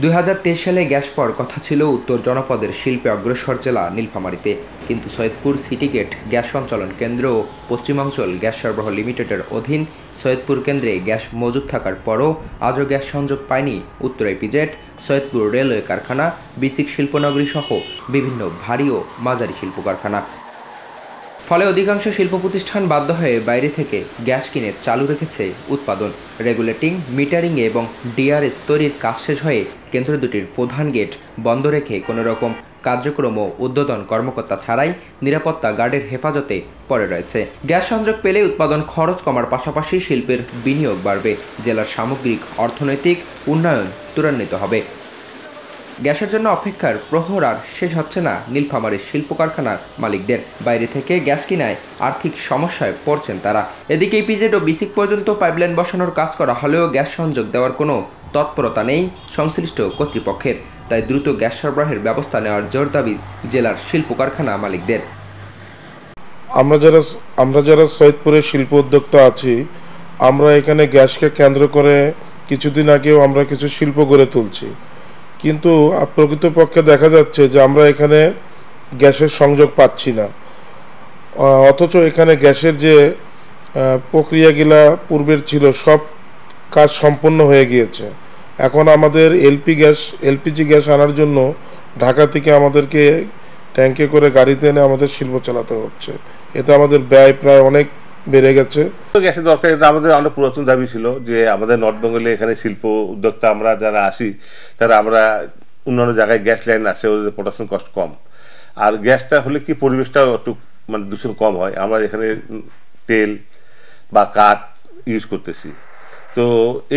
2023 সালে গ্যাস পাওয়ার কথা ছিল উত্তর জনপদের শিল্পে অগ্রসর জেলা নীলফামারীতে, কিন্তু সৈয়দপুর সিটি গেট গ্যাস সঞ্চালন কেন্দ্র ও পশ্চিমাঞ্চল গ্যাস সরবরাহ লিমিটেডের অধীন সৈয়দপুর কেন্দ্রে গ্যাস মজুত থাকার পরও আজও গ্যাস সংযোগ পায়নি উত্তর ইপিজেড, সৈয়দপুর রেলওয়ে কারখানা, বিসিক শিল্পনগরী সহ বিভিন্ন ভারী ও মাঝারি শিল্প কারখানা। ফলে অধিকাংশ শিল্প প্রতিষ্ঠান বাধ্য হয়ে বাইরে থেকে গ্যাস কিনে চালু রেখেছে উৎপাদন। রেগুলেটিং, মিটারিং এবং ডিআরএস তৈরির কাজ শেষ হয়ে কেন্দ্র দুটির প্রধান গেট বন্ধ রেখে কোনো রকম কার্যক্রম ও উদ্বোধন কর্মকর্তা ছাড়াই নিরাপত্তা গার্ডের হেফাজতে পড়ে রয়েছে। গ্যাস সংযোগ পেলে উৎপাদন খরচ কমার পাশাপাশি শিল্পের বিনিয়োগ বাড়বে, জেলার সামগ্রিক অর্থনৈতিক উন্নয়ন ত্বরান্বিত হবে। গ্যাসের জন্য অপেক্ষার প্রহর আর শেষ হচ্ছে না নীলফামারীর শিল্প কারখানার মালিকদের। বাইরে থেকে গ্যাস কিনায় আর্থিক সমস্যায় পড়ছেন তারা। এদিকে ইপিজেড ও বিসিক পর্যন্ত পাইপলাইন বসানোর কাজ করা হলেও গ্যাস সংযোগ দেওয়ার কোনো তৎপরতা নেই সংশ্লিষ্ট কর্তৃপক্ষের। তাই দ্রুত গ্যাস সরবরাহের ব্যবস্থা নেওয়ার জোর দাবি জেলার শিল্প কারখানা মালিকদের। আমরা যারা সৈয়দপুরের শিল্প উদ্যোক্তা আছি, আমরা এখানে গ্যাসকে কেন্দ্র করে কিছুদিন আগেও আমরা কিছু শিল্প গড়ে তুলছি, কিন্তু প্রকৃতপক্ষে দেখা যাচ্ছে যে আমরা এখানে গ্যাসের সংযোগ পাচ্ছি না। অথচ এখানে গ্যাসের যে প্রক্রিয়াগুলা পূর্বের ছিল সব কাজ সম্পন্ন হয়ে গিয়েছে। এখন আমাদের এলপিজি গ্যাস আনার জন্য ঢাকা থেকে আমাদেরকে ট্যাঙ্কে করে গাড়িতে এনে আমাদের শিল্প চালাতে হচ্ছে। এতে আমাদের ব্যয় প্রায় অনেক বেড়ে গেছে। গ্যাসের দরকার, এটা আমাদের অনেক পুরাতন দাবি ছিল যে আমাদের নর্থ বেঙ্গলে এখানে শিল্প উদ্যোক্তা আমরা যারা আসি তারা আমরা অন্যান্য জায়গায় গ্যাস লাইন আছে, ওদের প্রোডাকশন কস্ট কম, আর গ্যাসটা হলে কি পরিবেশটাও একটু দূষণ কম হয়। আমরা এখানে তেল বা কাঠ ইউজ করতেছি, তো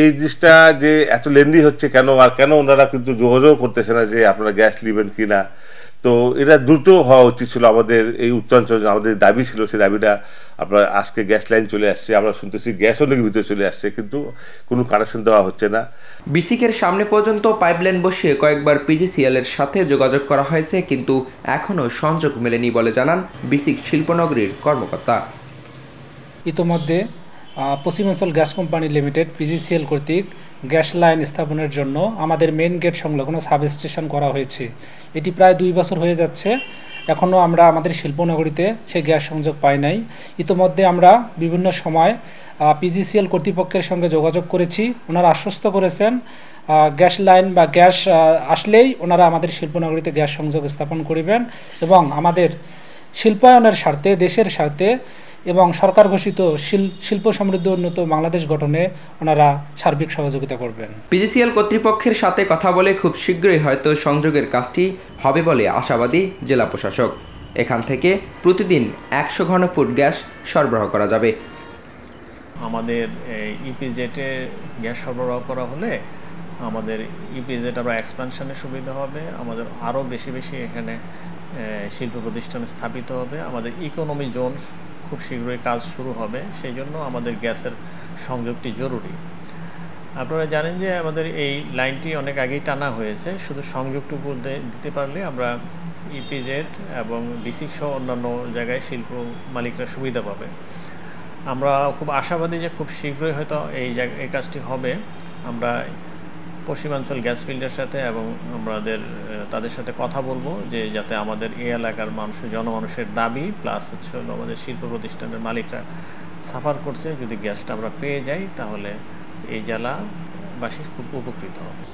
এই জিনিসটা যে এত লেন্দি হচ্ছে কেন, আর কেন ওনারা কিন্তু যোগাযোগ করতেছে না যে আপনারা গ্যাস নেবেন কিনা। তো এটা দ্রুত হওয়া উচিত ছিল। আমাদের এই উত্তরাঞ্চল আমাদের দাবি ছিল, সেই দাবিটা আপনার আজকে গ্যাস লাইন চলে আসছে, আমরা শুনতেছি গ্যাসও নাকি ভিতরে চলে আসছে, কিন্তু কোনো কানেকশন দেওয়া হচ্ছে না। বিসিকের সামনে পর্যন্ত পাইপলাইন বসিয়ে কয়েকবার পিজিসিএল এর সাথে যোগাযোগ করা হয়েছে, কিন্তু এখনও সংযোগ মেলেনি বলে জানান বিসিক শিল্পনগরীর কর্মকর্তা। ইতোমধ্যে পশ্চিমাঞ্চল গ্যাস কোম্পানি লিমিটেড পিজিসিএল কর্তৃক গ্যাস লাইন স্থাপনের জন্য আমাদের মেইন গেট সংলগ্ন সাবস্টেশন করা হয়েছে। এটি প্রায় 2 বছর হয়ে যাচ্ছে, এখনও আমরা আমাদের শিল্পনগরীতে সেই গ্যাস সংযোগ পাই নাই। ইতোমধ্যে আমরা বিভিন্ন সময় পিজিসিএল কর্তৃপক্ষের সঙ্গে যোগাযোগ করেছি, ওনারা আশ্বস্ত করেছেন গ্যাস লাইন বা গ্যাস আসলেই ওনারা আমাদের শিল্পনগরীতে গ্যাস সংযোগ স্থাপন করবেন এবং আমাদের শিল্পায়নের স্বার্থে, দেশের স্বার্থে এবং সরকার ঘোষিত শিল্প সমৃদ্ধ উন্নত বাংলাদেশ গঠনে ওনারা সার্বিক সহযোগিতা করবেন। পিজিসিএল কর্তৃপক্ষের সাথে কথা বলে খুব শীঘ্রই হয়তো সংযোগের কাজটি হবে বলে আশাবাদী জেলা প্রশাসক। এখান থেকে প্রতিদিন 100 ঘনফুট গ্যাস সরবরাহ করা যাবে। আমাদের ইপিজেটে গ্যাস সরবরাহ করা হলে আমাদের ইপিজেট আবার এক্সপ্যানশনের সুবিধা হবে, আমাদের আরও বেশি এখানে শিল্প প্রতিষ্ঠান স্থাপিত হবে, আমাদের ইকোনমি জোন খুব শীঘ্রই কাজ শুরু হবে। সেই জন্য আমাদের গ্যাসের সংযোগটি জরুরি। আপনারা জানেন যে আমাদের এই লাইনটি অনেক আগেই টানা হয়েছে, শুধু সংযোগটুকু দিতে পারলে আমরা ইপিজেড এবং বিসিক সহ অন্যান্য জায়গায় শিল্প মালিকরা সুবিধা পাবে। আমরা খুব আশাবাদী যে খুব শীঘ্রই হয়তো এই কাজটি হবে। আমরা পশ্চিমাঞ্চল গ্যাস ফিল্ডের সাথে এবং তাদের সাথে কথা বলবো যে যাতে আমাদের এই এলাকার জনমানুষের দাবি প্লাস হলো আমাদের শিল্প প্রতিষ্ঠানের মালিকরা সাফার করছে, যদি গ্যাসটা আমরা পেয়ে যাই তাহলে এই জেলাবাসী খুব উপকৃত হবে।